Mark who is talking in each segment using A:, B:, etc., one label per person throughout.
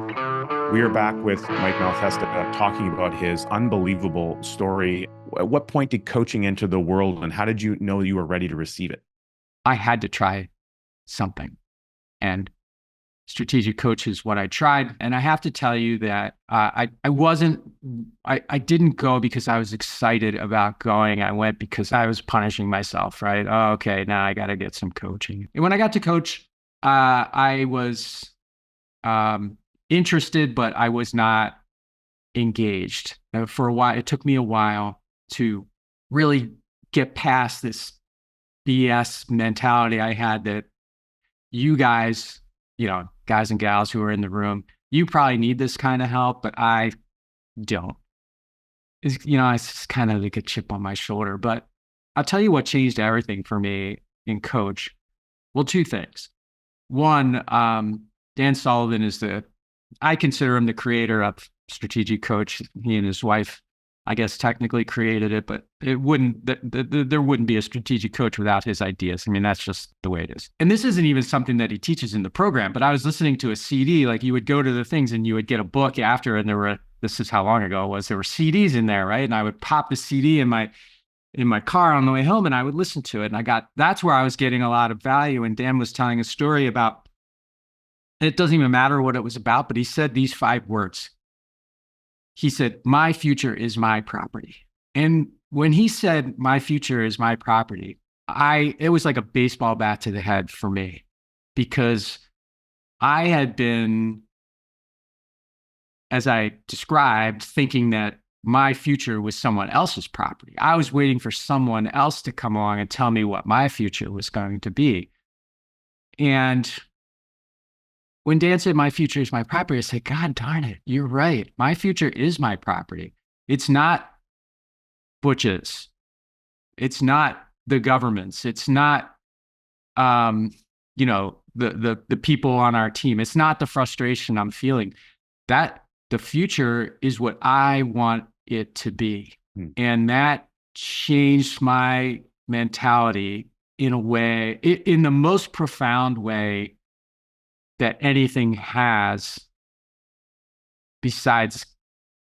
A: We are back with Mike Malatesta talking about his unbelievable story. At what point did coaching enter the world, and how did you know you were ready to receive it?
B: I had to try something. And strategic coach is what I tried. And I have to tell you that I didn't go because I was excited about going. I went because I was punishing myself, right? Oh, okay, now I got to get some coaching. And when I got to coach, I was interested, but I was not engaged. For a while, it took me a while to really get past this BS mentality I had that you guys, guys and gals who are in the room, you probably need this kind of help, but I don't. It's just kind of like a chip on my shoulder. But I'll tell you what changed everything for me in coach. Well, two things. One, Dan Sullivan I consider him the creator of strategic coach. He and his wife, I guess, technically created it, but there wouldn't be a strategic coach without his ideas. I mean, that's just the way it is. And this isn't even something that he teaches in the program, but I was listening to a CD, like you would go to the things and you would get a book after, and this is how long ago it was, there were CDs in there, right? And I would pop the CD in my car on the way home and I would listen to it. And that's where I was getting a lot of value. And Dan was telling a story about, it doesn't even matter what it was about, but he said these 5 words. He said, "My future is my property." And when he said, "My future is my property," it was like a baseball bat to the head for me, because I had been, as I described, thinking that my future was someone else's property. I was waiting for someone else to come along and tell me what my future was going to be. And when Dan said, "My future is my property," I said, God darn it, you're right. My future is my property. It's not Butch's. It's not the government's. It's not, the people on our team. It's not the frustration I'm feeling. That the future is what I want it to be. And that changed my mentality in a way, in the most profound way that anything has besides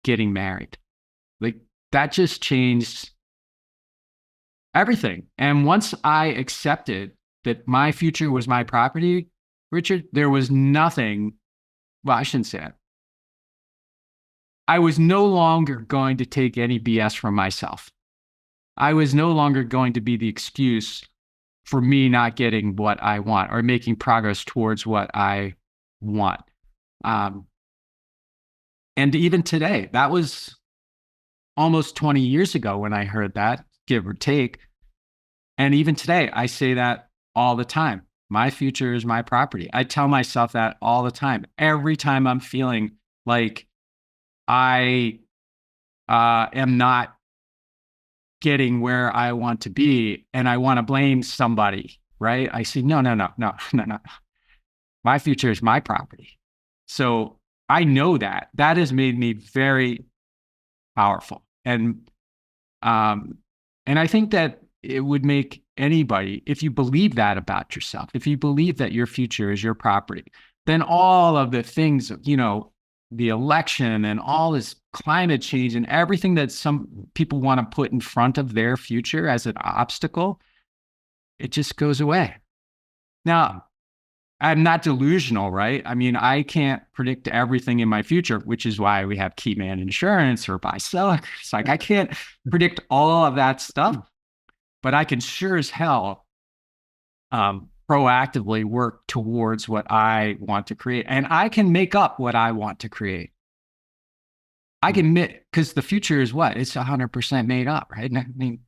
B: getting married. Like, that just changed everything. And once I accepted that my future was my property, Richard, there was nothing, well, I shouldn't say it. I was no longer going to take any BS from myself. I was no longer going to be the excuse for me not getting what I want or making progress towards what I want. And even today, that was almost 20 years ago when I heard that, give or take. And even today, I say that all the time. My future is my property. I tell myself that all the time. Every time I'm feeling like I am not getting where I want to be and I want to blame somebody, right? I say, no. My future is my property. So I know that has made me very powerful. And I think that it would make anybody, if you believe that about yourself, if you believe that your future is your property, then all of the things, the election and all this climate change and everything that some people want to put in front of their future as an obstacle, it just goes away. Now, I'm not delusional, right? I mean, I can't predict everything in my future, which is why we have key man insurance or buy sell. It's like, I can't predict all of that stuff, but I can sure as hell proactively work towards what I want to create. And I can make up what I want to create. I can admit, because the future is what? It's 100% made up, right? I mean,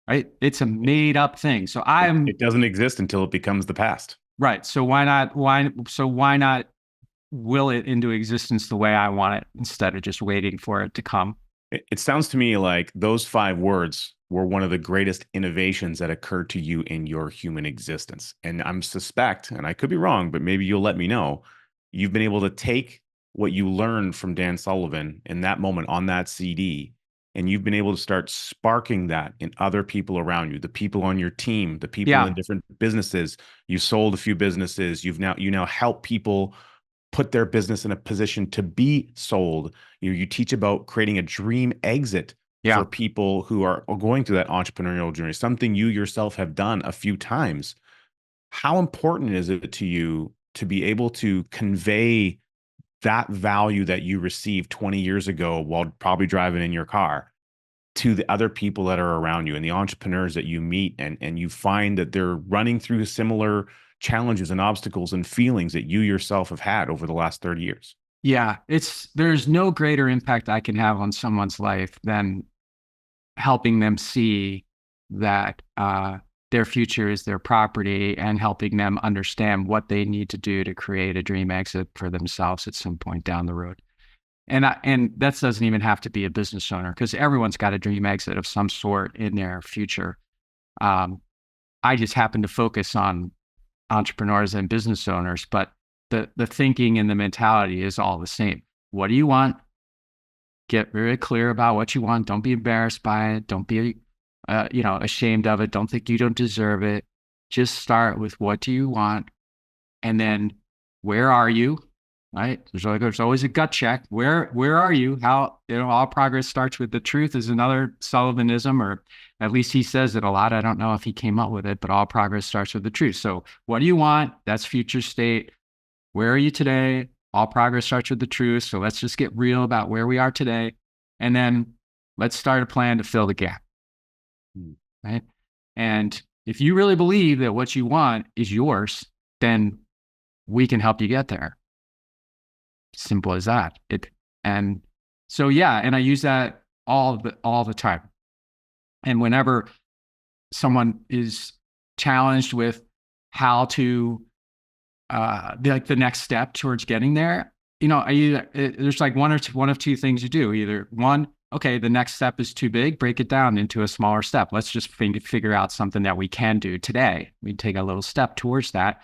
B: right? It's a made up thing. So
A: It doesn't exist until it becomes the past.
B: Right. So why not will it into existence the way I want it instead of just waiting for it to come?
A: It sounds to me like those 5 words were one of the greatest innovations that occurred to you in your human existence. And I'm suspect, and I could be wrong, but maybe you'll let me know, you've been able to take what you learned from Dan Sullivan in that moment on that CD, and you've been able to start sparking that in other people around you, the people on your team, the people in different businesses. You sold a few businesses. You now help people put their business in a position to be sold. You teach about creating a dream exit
B: Yeah.
A: for people who are going through that entrepreneurial journey, something you yourself have done a few times. How important is it to you to be able to convey that value that you received 20 years ago while probably driving in your car to the other people that are around you and the entrepreneurs that you meet, and you find that they're running through similar challenges and obstacles and feelings that you yourself have had over the last 30 years?
B: Yeah. There's no greater impact I can have on someone's life than helping them see that their future is their property, and helping them understand what they need to do to create a dream exit for themselves at some point down the road. And that doesn't even have to be a business owner, because everyone's got a dream exit of some sort in their future. I just happen to focus on entrepreneurs and business owners, but the thinking and the mentality is all the same. What do you want? Get very clear about what you want. Don't be embarrassed by it. Don't be, ashamed of it. Don't think you don't deserve it. Just start with, what do you want? And then, where are you? Right? There's always a gut check. Where are you? How, all progress starts with the truth is another Sullivanism, or at least he says it a lot. I don't know if he came up with it, but all progress starts with the truth. So what do you want? That's future state. Where are you today? All progress starts with the truth. So let's just get real about where we are today. And then let's start a plan to fill the gap. Right? And if you really believe that what you want is yours, then we can help you get there. Simple as that. And so, yeah, and I use that all the time. And whenever someone is challenged with how to the next step towards getting there, there's like one of two things you do. Either one, okay, the next step is too big, break it down into a smaller step. Let's just figure out something that we can do today. We take a little step towards that.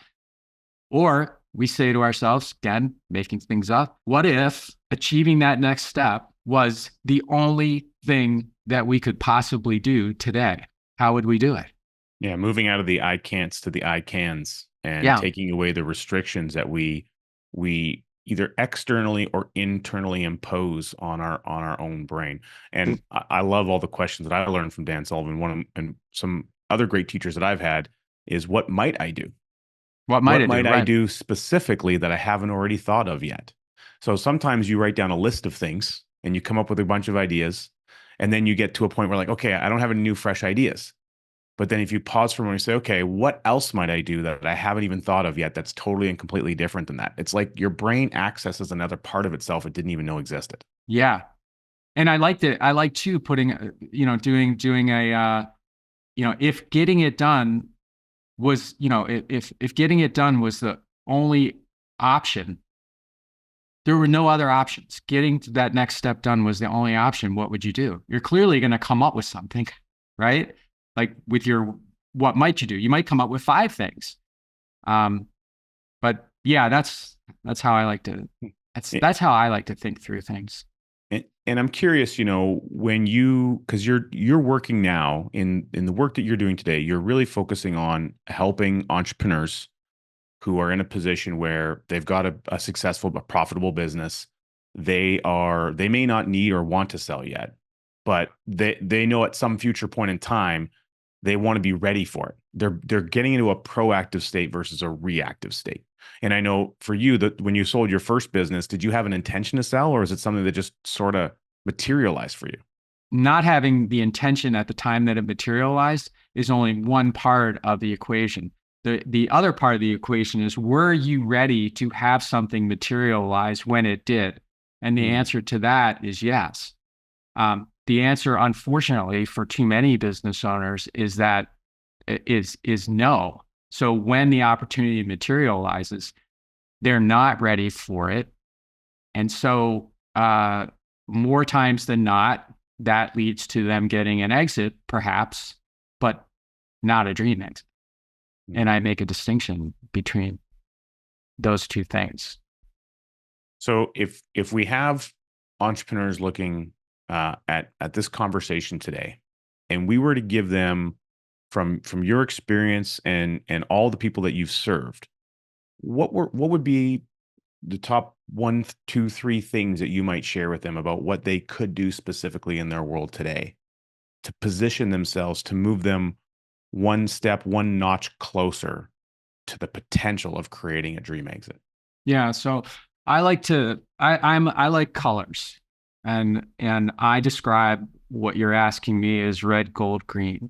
B: Or we say to ourselves, again, making things up, what if achieving that next step was the only thing that we could possibly do today? How would we do it?
A: Yeah, moving out of the I can'ts to the I cans, and
B: Yeah.
A: taking away the restrictions that we either externally or internally impose on our own brain. And I love all the questions that I learned from Dan Sullivan. And some other great teachers that I've had is, what might I do?
B: What might it do?
A: I
B: Right.
A: do specifically that I haven't already thought of yet? So sometimes you write down a list of things and you come up with a bunch of ideas, and then you get to a point where, like, okay, I don't have any new fresh ideas. But then if you pause for a moment and say, okay, what else might I do that I haven't even thought of yet that's totally and completely different than that? It's like your brain accesses another part of itself it didn't even know existed.
B: Yeah. And I like too putting, doing a, if getting it done was, if getting it done was the only option, there were no other options. Getting to that next step done was the only option. What would you do? You're clearly going to come up with something, right? Like with what might you do? You might come up with 5 things. But yeah, that's how I like to, that's how I like to think through things.
A: And I'm curious, when because you're working now in the work that you're doing today, you're really focusing on helping entrepreneurs who are in a position where they've got a successful but profitable business. They may not need or want to sell yet, but they know at some future point in time they want to be ready for it. They're getting into a proactive state versus a reactive state. And I know for you, that when you sold your first business, did you have an intention to sell, or is it something that just sort of materialized for you?
B: Not having the intention at the time that it materialized is only one part of the equation. The other part of the equation is, were you ready to have something materialize when it did? And the answer to that is yes. The answer, unfortunately, for too many business owners is no. So when the opportunity materializes, they're not ready for it. And so more times than not, that leads to them getting an exit, perhaps, but not a dream exit. And I make a distinction between those two things.
A: So if we have entrepreneurs looking at this conversation today, and we were to give them, from your experience and all the people that you've served, what would be the top one, two, three things that you might share with them about what they could do specifically in their world today to position themselves, to move them one step, one notch closer to the potential of creating a dream exit?
B: Yeah. So I like to, I like colors, and I describe what you're asking me as red, gold, green.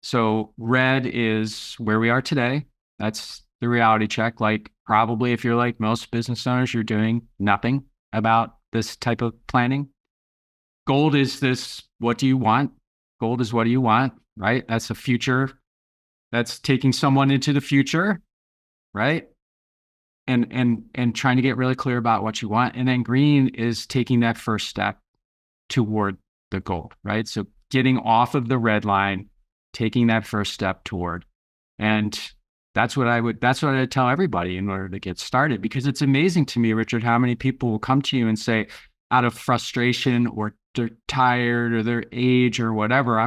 B: So red is where we are today. That's the reality check. Like, probably if you're like most business owners, you're doing nothing about this type of planning. Gold is this, what do you want? Gold is what do you want, right? That's the future. That's taking someone into the future, right? And trying to get really clear about what you want. And then green is taking that first step toward the goal, right? So getting off of the red line, taking that first step toward. And that's what I tell everybody in order to get started, because it's amazing to me, Richard, how many people will come to you and say, out of frustration, or they're tired, or their age, or whatever,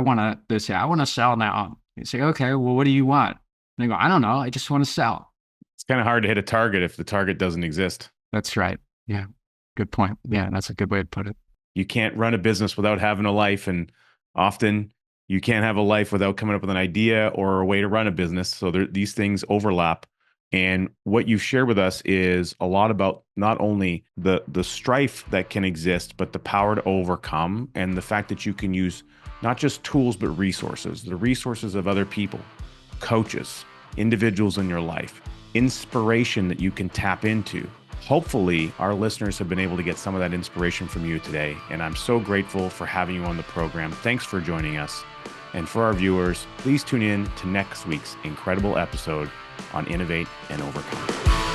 B: they say, I want to sell now. You say, okay, well, what do you want? And they go, I don't know. I just want to sell.
A: It's kind of hard to hit a target if the target doesn't exist.
B: That's right. Yeah. Good point. Yeah. That's a good way to put it.
A: You can't run a business without having a life. And often you can't have a life without coming up with an idea or a way to run a business. So these things overlap. And what you've shared with us is a lot about not only the strife that can exist, but the power to overcome, and the fact that you can use not just tools, but resources, the resources of other people, coaches, individuals in your life, inspiration that you can tap into. Hopefully, our listeners have been able to get some of that inspiration from you today. And I'm so grateful for having you on the program. Thanks for joining us. And for our viewers, please tune in to next week's incredible episode on Innovate and Overcome.